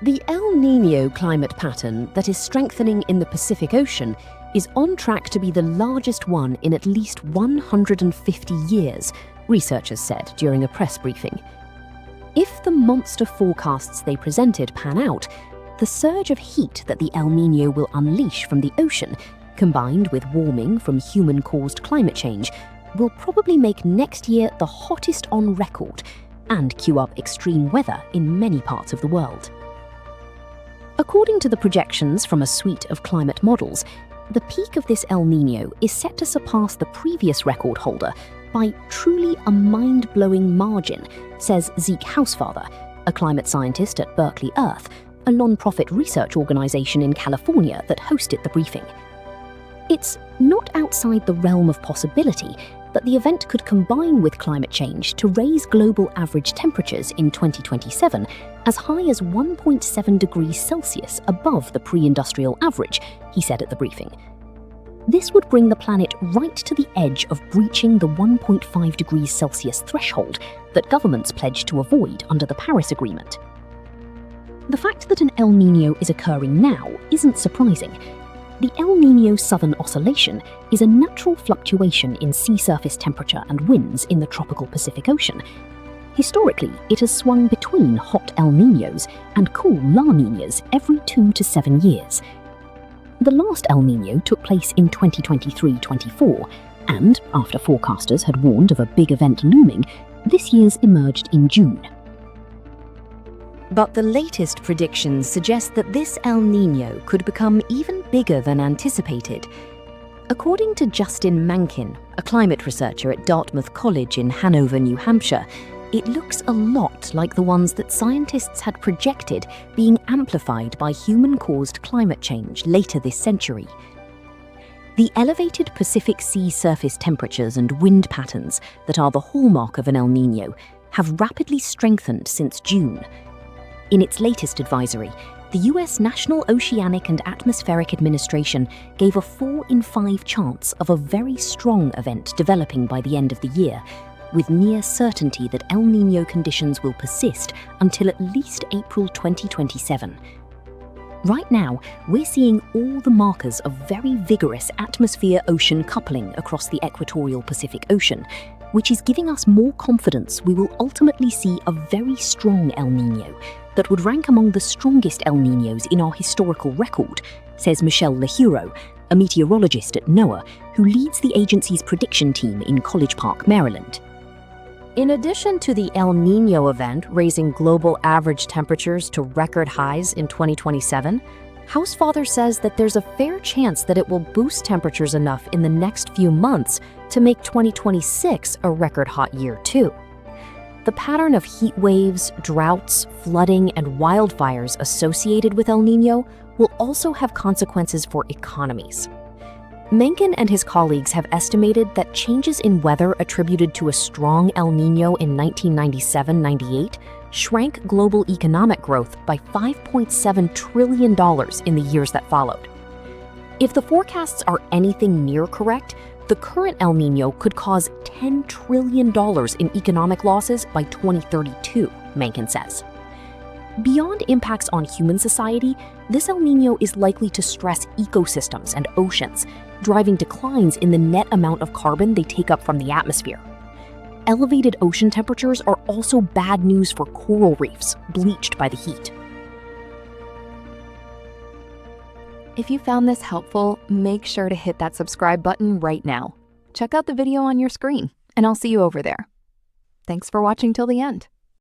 The El Niño climate pattern that is strengthening in the Pacific Ocean is on track to be the largest one in at least 150 years, researchers said during a press briefing. If the monster forecasts they presented pan out, the surge of heat that the El Niño will unleash from the ocean, combined with warming from human-caused climate change, will probably make next year the hottest on record and cue up extreme weather in many parts of the world. According to the projections from a suite of climate models, the peak of this El Niño is set to surpass the previous record holder by truly a mind-blowing margin, says Zeke Housefather, a climate scientist at Berkeley Earth, a non-profit research organization in California that hosted the briefing. It's not outside the realm of possibility that the event could combine with climate change to raise global average temperatures in 2027 as high as 1.7 degrees Celsius above the pre-industrial average, he said at the briefing. This would bring the planet right to the edge of breaching the 1.5 degrees Celsius threshold that governments pledged to avoid under the Paris Agreement. The fact that an El Niño is occurring now isn't surprising. The El Niño Southern Oscillation is a natural fluctuation in sea surface temperature and winds in the tropical Pacific Ocean. Historically, it has swung between hot El Niños and cool La Niñas every 2 to 7 years. The last El Niño took place in 2023-24, and after forecasters had warned of a big event looming, this year's emerged in June. But the latest predictions suggest that this El Niño could become even bigger than anticipated. According to Justin Mankin, a climate researcher at Dartmouth College in Hanover, New Hampshire, it looks a lot like the ones that scientists had projected being amplified by human-caused climate change later this century. The elevated Pacific sea surface temperatures and wind patterns that are the hallmark of an El Niño have rapidly strengthened since June. In its latest advisory, the US National Oceanic and Atmospheric Administration gave a 4 in 5 chance of a very strong event developing by the end of the year, with near certainty that El Niño conditions will persist until at least April 2027. Right now, we're seeing all the markers of very vigorous atmosphere-ocean coupling across the equatorial Pacific Ocean, which is giving us more confidence we will ultimately see a very strong El Niño that would rank among the strongest El Niños in our historical record, says Michelle Lahiro, a meteorologist at NOAA who leads the agency's prediction team in College Park, Maryland. In addition to the El Niño event raising global average temperatures to record highs in 2027, Housefather says that there's a fair chance that it will boost temperatures enough in the next few months to make 2026 a record hot year too. The pattern of heat waves, droughts, flooding, and wildfires associated with El Niño will also have consequences for economies. Mencken and his colleagues have estimated that changes in weather attributed to a strong El Niño in 1997-98 shrank global economic growth by $5.7 trillion in the years that followed. If the forecasts are anything near correct, the current El Niño could cause $10 trillion in economic losses by 2032, Mencken says. Beyond impacts on human society, this El Niño is likely to stress ecosystems and oceans, driving declines in the net amount of carbon they take up from the atmosphere. Elevated ocean temperatures are also bad news for coral reefs, bleached by the heat. If you found this helpful, make sure to hit that subscribe button right now. Check out the video on your screen, and I'll see you over there. Thanks for watching till the end.